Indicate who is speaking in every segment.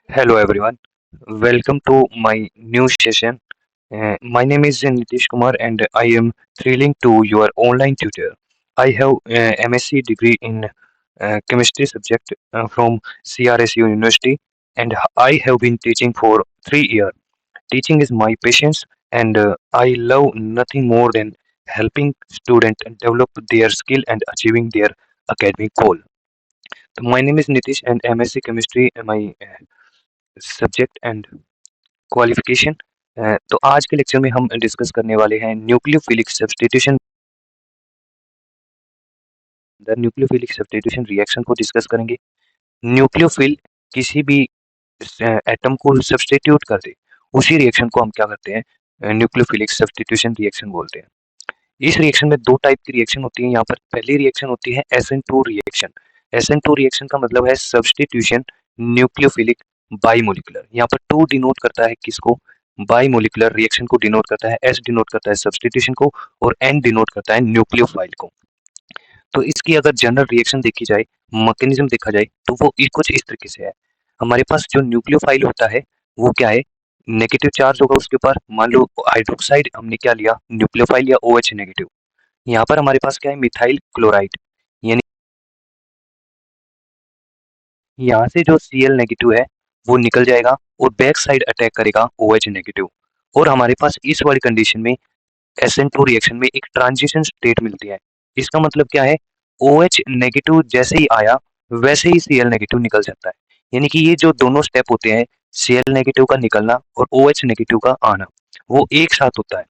Speaker 1: Hello everyone, welcome to my new session. My name is Nitish Kumar and I am thrilling to your online tutor. I have MSc degree in chemistry subject from CRSU University and I have been teaching for 3 years. Teaching is my passion and I love nothing more than helping students develop their skill and achieving their academic goal. My name is Nitish and MSc chemistry my subject and qualification. तो आज के lecture में हम discuss करने वाले हैं nucleophilic substitution. The nucleophilic substitution reaction को discuss करेंगे। न्यूक्लियोफिल किसी भी एटम को सब्स्टिट्यूट कर दे, उसी रिएक्शन को हम क्या करते हैं, न्यूक्लियोफिलिक सब्स्टिट्यूशन रिएक्शन बोलते हैं। इस रिएक्शन में दो टाइप की रिएक्शन होती है। यहाँ पर पहली रिएक्शन होती है SN2 रिएक्शन। SN2 रिएक्शन का मतलब है सब्स्टिट्यूशन न्यूक्लियोफिलिक बाइमोलिकुलर। यहाँ पर 2 डिनोट करता है किसको, बाइमोलिकुलर रिएक्शन को डिनोट करता है, S डिनोट करता है सब्स्टिट्यूशन को और N डिनोट करता है न्यूक्लियोफाइल को। तो इसकी अगर जनरल रिएक्शन देखी जाए, मैकेनिज्म देखा जाए तो वो कुछ इस तरीके से है। हमारे पास जो न्यूक्लियोफाइल होता है वो क्या है, नेगेटिव चार्ज होगा उसके ऊपर। मान लो हाइड्रोक्साइड हमने क्या लिया, न्यूक्लियोफाइल या OH नेगेटिव। यहाँ पर हमारे पास क्या है, मिथाइल क्लोराइड, यानी यहाँ से जो Cl नेगेटिव है वो निकल जाएगा और बैक साइड अटैक करेगा OH नेगेटिव। और हमारे पास इस वाली कंडीशन में SN2 रिएक्शन में एक ट्रांजिशन स्टेट मिलती है। इसका मतलब क्या है, OH नेगेटिव जैसे ही आया वैसे ही Cl नेगेटिव निकल जाता है। यानी कि ये जो दोनों स्टेप होते हैं, Cl नेगेटिव का निकलना और OH नेगेटिव का आना, वो एक साथ होता है।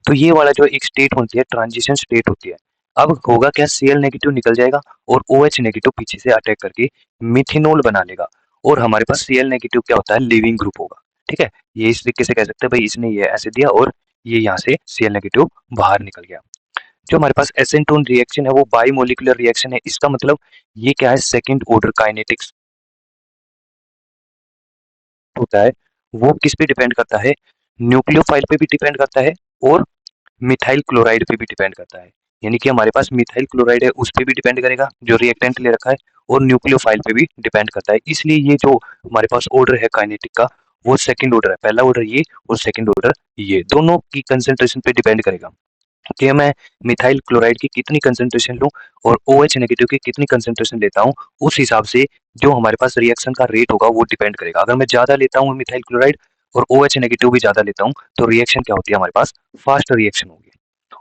Speaker 1: तो ये वाला जो एक स्टेट होती है, ट्रांजिशन स्टेट होती है। अब होगा क्या, Cl नेगेटिव निकल जाएगा और OH नेगेटिव पीछे से अटैक करके मिथेनॉल बना लेगा और हमारे पास Cl नेगेटिव क्या होता है, लीविंग ग्रुप होगा। ठीक है, ये इस तरीके से कह सकते हैं भाई इसने ये ऐसे दिया और ये यहाँ से Cl नेगेटिव बाहर निकल गया। जो हमारे पास SN2 रिएक्शन है वो बाइमोलिकुलर रिएक्शन है। इसका मतलब ये क्या है, सेकंड ऑर्डर काइनेटिक्स होता है। वो किस पे डिपेंड करता है, न्यूक्लियोफाइल पे भी डिपेंड करता है और मिथाइल क्लोराइड पे भी डिपेंड करता है। यानी कि हमारे पास मिथाइल क्लोराइड है उस पे भी डिपेंड करेगा जो रिएक्टेंट ले रखा है, और न्यूक्लियोफाइल पे भी डिपेंड करता है। इसलिए ये जो हमारे पास ऑर्डर है काइनेटिक का, वो सेकंड ऑर्डर है। पहला ऑर्डर ये और सेकंड ऑर्डर ये, दोनों की कंसंट्रेशन पे डिपेंड करेगा कि मैं मिथाइल क्लोराइड की कितनी कंसंट्रेशन लूं और OH नेगेटिव की कितनी कंसंट्रेशन लेता हूं। उस हिसाब से जो हमारे पास रिएक्शन का रेट होगा वो डिपेंड करेगा। अगर मैं ज्यादा लेता हूं मिथाइल क्लोराइड और OH नेगेटिव भी ज्यादा लेता हूं तो रिएक्शन क्या होती है, हमारे पास फास्ट रिएक्शन होगी।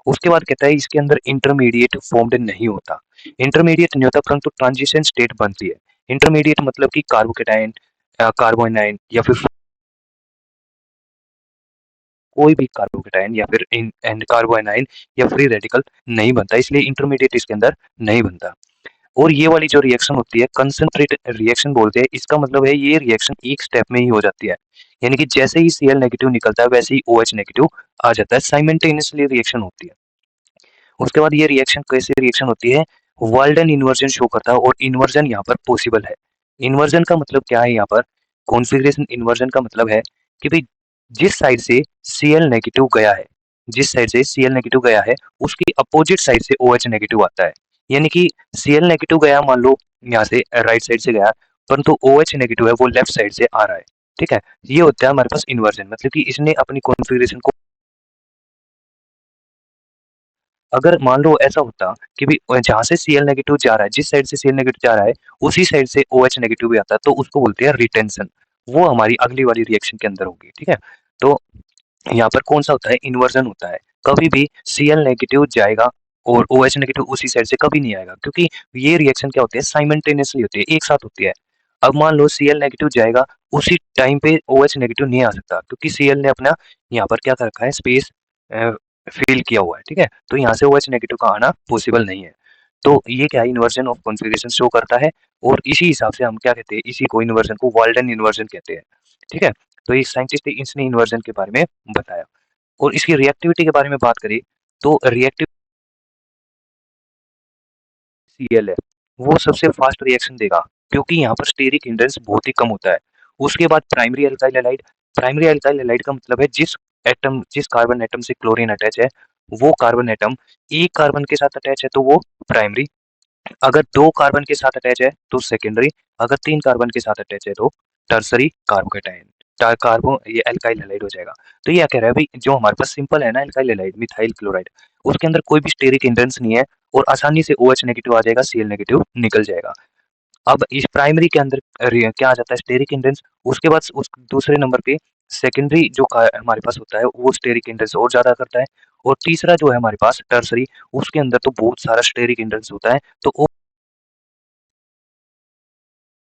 Speaker 1: उसके बाद कहता है इसके अंदर इंटरमीडिएट फॉर्म्ड नहीं होता। इंटरमीडिएट नहीं होता परंतु ट्रांजिशन स्टेट बनती है। इंटरमीडिएट मतलब कि कार्बोकेटायन, कार्बोनाइन या फिर कोई भी कार्बोकेटायन या फिर एंड कार्बोनाइन या फ्री रेडिकल नहीं बनता, इसलिए इंटरमीडिएट इसके अंदर नहीं बनता। और ये वाली जो रिएक्शन होती है कंसंट्रेट रिएक्शन बोलते हैं। इसका मतलब है ये रिएक्शन एक स्टेप में ही हो जाती है। यानी कि जैसे ही Cl नेगेटिव निकलता है वैसे ही OH नेगेटिव आ जाता है, साइमल्टेनियसली रिएक्शन होती है। उसके बाद ये रिएक्शन कैसे रिएक्शन होती है, वाल्डन इन्वर्जन शो करता है और इन्वर्जन यहाँ पर पॉसिबल है। इन्वर्जन का मतलब क्या है, यहाँ पर कॉन्फ़िगरेशन इन्वर्जन का मतलब है कि भाई जिस साइड से Cl नेगेटिव गया है, जिस साइड से Cl नेगेटिव गया है उसकी अपोजिट साइड से OH नेगेटिव आता है। यानी कि Cl नेगेटिव गया, मान लो यहाँ से राइट साइड से गया, परंतु OH नेगेटिव है वो लेफ्ट साइड से आ रहा है। ठीक है, ये होता है हमारे पास इन्वर्जन, मतलब कि इसने अपनी कॉन्फ़िगरेशन को, अगर मान लो ऐसा होता कि भी जहाँ से Cl नेगेटिव जा रहा है, जिस साइड से Cl नेगेटिव जा रहा है उसी साइड से OH नेगेटिव भी आता है, तो उसको बोलते हैं रिटेंशन। वो हमारी अगली वाली रिएक्शन के अंदर होगी। ठीक है, तो यहाँ पर कौन सा होता है, इन्वर्जन होता है। कभी भी Cl नेगेटिव जाएगा और OH नेगेटिव उसी साइड से कभी नहीं आएगा, क्योंकि ये रिएक्शन क्या होती है, साइमल्टेनियसली होती है, एक साथ होती है। अब मान लो Cl नेगेटिव जाएगा, उसी टाइम पे OH नेगेटिव नहीं आ सकता क्योंकि Cl ने अपना यहाँ पर क्या कर रखा है, स्पेस फिल किया हुआ है। ठीक है, तो यहाँ से OH नेगेटिव का आना पॉसिबल नहीं है। तो ये क्या है, इन्वर्जन ऑफ कॉन्फ़िगरेशन शो करता है और इसी हिसाब से हम क्या कहते हैं, इसी को इन्वर्जन को वाल्डन इन्वर्जन कहते हैं। ठीक है, तो एक साइंटिस्ट है इसने इन्वर्जन के बारे में बताया। और इसकी रिएक्टिविटी के बारे में बात करें तो रिएक्टिव Cl है वो सबसे फास्ट रिएक्शन देगा क्योंकि यहाँ पर स्टेरिक हिंड्रेंस बहुत ही कम होता है। उसके बाद primary alkyl halide, primary alkyl halide का मतलब है जिस कार्बन एटम से क्लोरीन अटैच है वो कार्बन एटम एक कार्बन के साथ अटैच है तो वो प्राइमरी, अगर दो कार्बन के साथ अटैच है तो सेकेंडरी, अगर तीन कार्बन के साथ अटैच है तो टर्सरी कार्बोकेटायन, कार्बो ये एल्काइल हैलाइड हो जाएगा। तो ये क्या कह रहा है भाई, जो हमारे पास सिंपल है ना एल्काइल हैलाइड मिथाइल क्लोराइड, उसके अंदर कोई भी स्टेरिक हिंड्रेंस नहीं है और आसानी से OH नेगेटिव आ जाएगा, Cl नेगेटिव निकल जाएगा। अब इस प्राइमरी के अंदर क्या आ जाता है, स्टेरिक हिंड्रेंस। उसके बाद उस दूसरे नंबर पे सेकेंडरी जो हमारे पास होता है वो स्टेरिक हिंड्रेंस और ज्यादा करता है। और तीसरा जो है हमारे पास टर्सरी, उसके अंदर तो बहुत सारा स्टेरिक हिंड्रेंस होता है, तो वो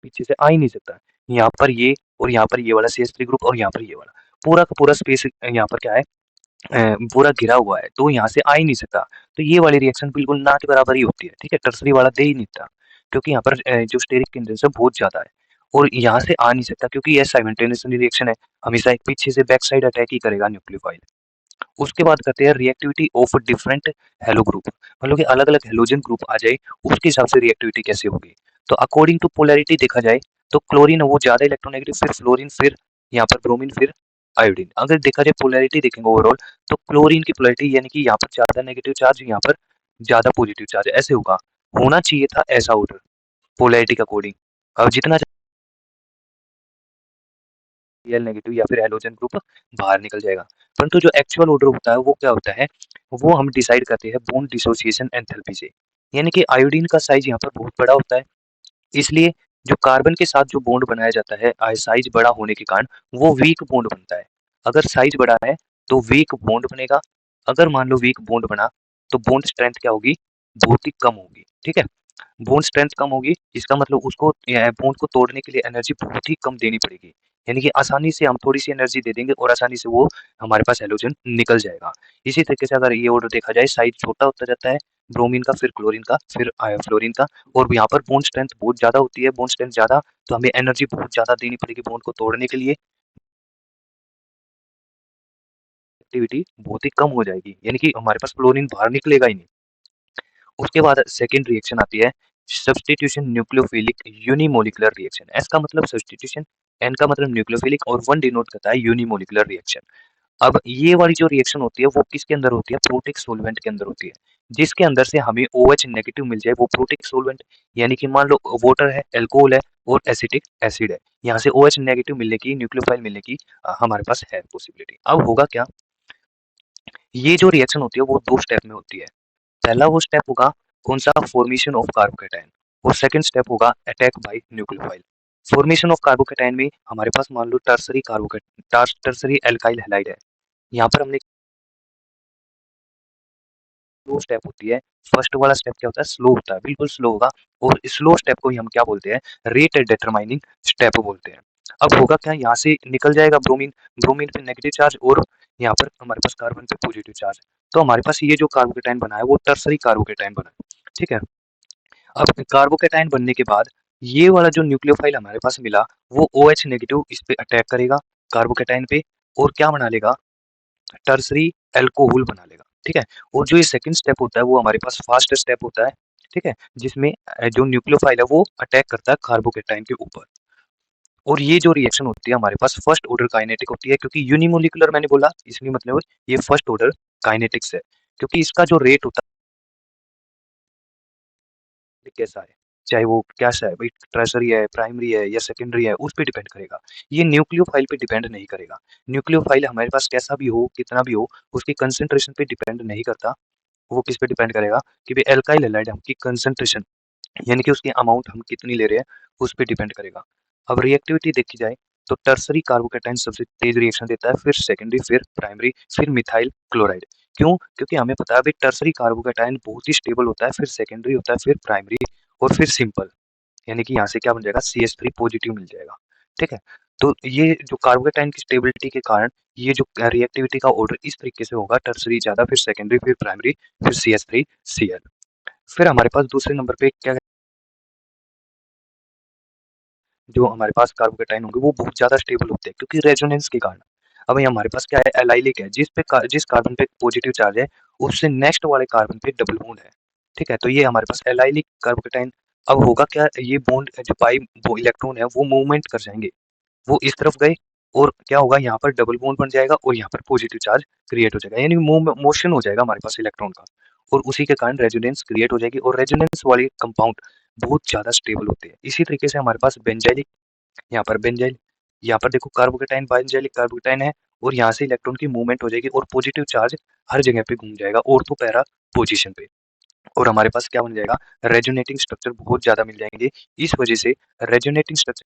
Speaker 1: पीछे से आ ही नहीं सकता। यहाँ पर ये और यहाँ पर ये वाला CH3 ग्रुप और यहाँ पर ये वाला पूरा का पूरा स्पेस यहाँ पर क्या है, पूरा घिरा हुआ है, तो यहाँ से आ ही नहीं सकता। तो ये वाली रिएक्शन बिल्कुल ना के बराबर ही होती है, ठीक है, टर्सरी वाला दे ही नहीं सकता, क्योंकि यहाँ पर जो स्टेरिक कंडेंसर बहुत ज्यादा है और यहाँ से आ नहीं सकता, क्योंकि ये साइमल्टेनियस रिएक्शन है, हमेशा एक पीछे से बैक साइड अटैक ही करेगा न्यूक्लियोफाइल। उसके बाद करते हैं reactivity of different hello group, मतलब कि अलग अलग हेलोजन ग्रुप आ जाए उसके हिसाब से रिएक्टिविटी कैसे होगी। तो अकॉर्डिंग टू पोलैरिटी देखा जाए तो क्लोरीन वो ज्यादा इलेक्ट्रोनेगेटिव, फिर फ्लोरीन, फिर यहाँ पर ब्रोमीन, फिर आयोडीन। अगर देखा जाए पोलैरिटी देखेंगे ओवरऑल, तो क्लोरीन की पोलैरिटी यानी कि यहाँ पर ज्यादा नेगेटिव चार्ज, यहाँ पर ज्यादा पॉजिटिव चार्ज, ऐसे होगा, होना चाहिए था ऐसा ऑर्डर पोलैरिटी के अकॉर्डिंग। अब जितना Cl नेगेटिव या फिर हैलोजन ग्रुप बाहर निकल जाएगा। परंतु जो एक्चुअल ऑर्डर होता है वो क्या होता है, वो हम डिसाइड करते हैं बॉन्ड डिसोसिएशन एंथैल्पी से। यानी कि आयोडीन का साइज यहाँ पर बहुत बड़ा होता है, इसलिए जो कार्बन के साथ जो बॉन्ड बनाया जाता है साइज बड़ा होने के कारण वो वीक बॉन्ड बनता है। अगर साइज बड़ा है तो वीक बॉन्ड बनेगा। अगर मान लो वीक बॉन्ड बना तो बॉन्ड स्ट्रेंथ क्या होगी, बहुत ही कम होगी, ठीक है। बॉन्ड स्ट्रेंथ कम होगी, इसका मतलब उसको बॉन्ड को तोड़ने के लिए एनर्जी बहुत ही कम देनी पड़ेगी, यानी कि आसानी से हम थोड़ी सी एनर्जी दे देंगे और आसानी से वो हमारे पास हैलोजन निकल जाएगा। इसी तरीके से अगर ये ऑर्डर देखा जाए, साइज छोटा होता जाता है, ब्रोमीन का, फिर क्लोरीन का, फिर फ्लोरीन का, और यहाँ पर बॉन्ड स्ट्रेंथ बहुत ज्यादा होती है। बॉन्ड स्ट्रेंथ ज्यादा तो हमें एनर्जी बहुत ज्यादा देनी पड़ेगी बॉन्ड को तोड़ने के लिए, एक्टिविटी बहुत ही कम हो जाएगी, यानी कि हमारे पास क्लोरीन बाहर निकलेगा ही नहीं। उसके बाद सेकेंड रिएक्शन आती है substitution nucleophilic unimolecular reaction. S का मतलब सब्स्टिट्यूशन, एन का मतलब न्यूक्लियोफिलिक और वन डिनोट करता है यूनिमोलिकुलर रिएक्शन। अब ये वाली जो रिएक्शन होती है वो किसके अंदर होती है, प्रोटिक सोलवेंट के अंदर होती है, जिसके अंदर से हमें OH नेगेटिव मिल जाए, वो प्रोटिक सोलवेंट। यानी कि मान लो वाटर है, अल्कोहल है और एसिटिक एसिड है, यहाँ से OH नेगेटिव मिलने की, न्यूक्लियोफाइल मिलने की हमारे पास है पॉसिबिलिटी। अब होगा क्या, ये जो रिएक्शन होती है वो दो स्टेप में होती है। पहला वो स्टेप होगा कौन सा, फॉर्मेशन ऑफ कार्बोकेटायन, और सेकंड स्टेप होगा attack by nucleophile. Formation of carbocation में हमारे पास मान लो टर्सरी टर्सरी एल्काइल हैलाइड है, यहाँ पर हमने दो स्टेप होती है। फर्स्ट वाला स्टेप क्या होता है, स्लो होता है, बिल्कुल स्लो होगा, और स्लो स्टेप को ही हम क्या बोलते हैं, रेट डिटरमाइनिंग स्टेप बोलते हैं। अब होगा क्या, यहाँ से निकल जाएगा ब्रोमीन, ब्रोमीन पे नेगेटिव चार्ज और यहाँ पर हमारे पास कार्बन पे पॉजिटिव चार्ज, तो हमारे पास ये जो कार्बोकेटाइन बना है वो टर्सरी कार्बोकेटाइन बना है, ठीक है। अब कार्बोकेटाइन बनने के बाद ये वाला जो न्यूक्लियोफाइल हमारे पास मिला वो OH नेगेटिव इस पे अटैक करेगा कार्बोकेटाइन पे, और क्या बना लेगा, टर्सरी अल्कोहल बना लेगा, ठीक है। और जो ये सेकंड स्टेप होता है वो हमारे पास फास्ट स्टेप होता है, ठीक है, जिसमें जो न्यूक्लियोफाइल है वो अटैक करता है कार्बोकेटाइन के ऊपर। और ये जो रिएक्शन होती है हमारे पास फर्स्ट ऑर्डर काइनेटिक होती है, क्योंकि यूनिमोलिकुलर मैंने बोला इसलिए मतलब ये फर्स्ट ऑर्डर काइनेटिक्स है, क्योंकि इसका जो रेट होता है कैसा है, चाहे वो कैसा है भाई, टर्सरी है, प्राइमरी है या सेकेंडरी है, उस पे डिपेंड करेगा। ये न्यूक्लियोफाइल पे डिपेंड नहीं करेगा। न्यूक्लियोफाइल हमारे पास कैसा भी हो, कितना भी हो, उसकी कंसेंट्रेशन पे डिपेंड नहीं करता। वो किस पे डिपेंड करेगा कि भाई एल्काइल हैलाइड की कंसंट्रेशन, यानी कि उसकी अमाउंट हम कितनी ले रहे हैं, उस पे डिपेंड करेगा। अब रिएक्टिविटी देखी जाए तो टर्सरी कार्बोकेटाइन सबसे तेज रिएक्शन देता है, फिर सेकेंडरी, फिर प्राइमरी, फिर मिथाइल क्लोराइड। क्यों, क्योंकि हमें पता है भाई टर्सरी कार्बोकेटाइन बहुत ही स्टेबल होता है, फिर सेकेंडरी होता है, फिर प्राइमरी, और फिर सिंपल, यानी कि यहाँ से क्या बन जाएगा, CH3 पॉजिटिव मिल जाएगा, ठीक है। तो ये जो कार्बोकेटाइन की स्टेबिलिटी के कारण ये जो रिएक्टिविटी का ऑर्डर इस तरीके से होगा, टर्सरी ज्यादा, फिर सेकेंडरी, फिर प्राइमरी, फिर CH3 Cl। फिर हमारे पास दूसरे नंबर पे क्या, जो हमारे पास कार्बोकेटाइन होंगे वो बहुत ज्यादा स्टेबल होते हैं क्योंकि रेजोनेंस के कारण। अब ये हमारे पास क्या है, एलाइलिक है, जिस कार्बन पे पॉजिटिव चार्ज है उससे नेक्स्ट वाले कार्बन पे डबल बॉन्ड है, ठीक है। तो ये हमारे पास एलाइलिक कार्बोकेटाइन। अब होगा क्या, ये बॉन्ड जो पाई वो इलेक्ट्रॉन है वो मूवमेंट कर जाएंगे, वो इस तरफ गए, और क्या होगा, यहाँ पर डबल बॉन्ड बन जाएगा और यहाँ पर पॉजिटिव चार्ज क्रिएट हो जाएगा, यानी मोशन हो जाएगा हमारे पास इलेक्ट्रॉन का, और उसी के कारण रेजोनेंस क्रिएट हो जाएगी, और रेजोनेंस वाले कंपाउंड बहुत ज्यादा स्टेबल होते हैं। इसी तरीके से हमारे पास बेंजाइलिक, यहाँ पर बेंजाइल, यहाँ पर देखो कार्बोकेटाइन बाइंजेलिक कार्बोकेटाइन है और यहाँ से इलेक्ट्रॉन की मूवमेंट हो जाएगी और पॉजिटिव चार्ज हर जगह पे घूम जाएगा ऑर्थो पैरा पोजीशन पे, और हमारे पास क्या बन जाएगा, रेजोनेटिंग स्ट्रक्चर बहुत ज्यादा मिल जाएंगे। इस वजह से रेजोनेटिंग स्ट्रक्चर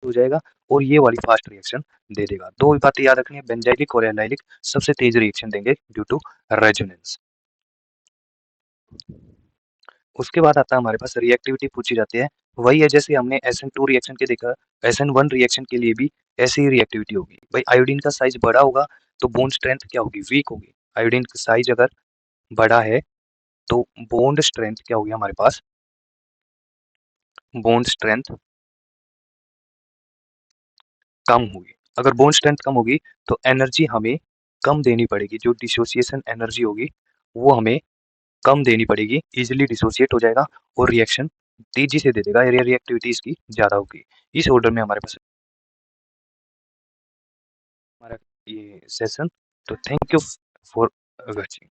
Speaker 1: हो जाएगा और ये वाली फास्ट रिएक्शन दे देगा। दो बातें याद रखनी है, बेंजाइलिक और एनाइलिक सबसे तेज रिएक्शन देंगे ड्यू टू रेजोनेंस। उसके बाद आता है हमारे पास रिएक्टिविटी पूछी जाती है, वही है जैसे हमने SN2 रिएक्शन के देखा, SN1 रिएक्शन के लिए भी ऐसी ही रिएक्टिविटी होगी। भाई आयोडीन का साइज बड़ा होगा तो बॉन्ड स्ट्रेंथ क्या होगी, वीक होगी। आयोडीन का साइज अगर बड़ा है तो बॉन्ड स्ट्रेंथ क्या होगी हमारे पास, बॉन्ड स्ट्रेंथ कम होगी। अगर बॉन्ड स्ट्रेंथ कम होगी तो एनर्जी हमें कम देनी पड़ेगी, जो डिसोसिएशन एनर्जी होगी वो हमें कम देनी पड़ेगी, इजीली डिसोसिएट हो जाएगा और रिएक्शन तेजी से दे देगा, रिएक्टिविटी इसकी ज्यादा होगी। इस ऑर्डर में हमारे पास हमारा ये सेशन। तो थैंक यू फॉर वॉचिंग।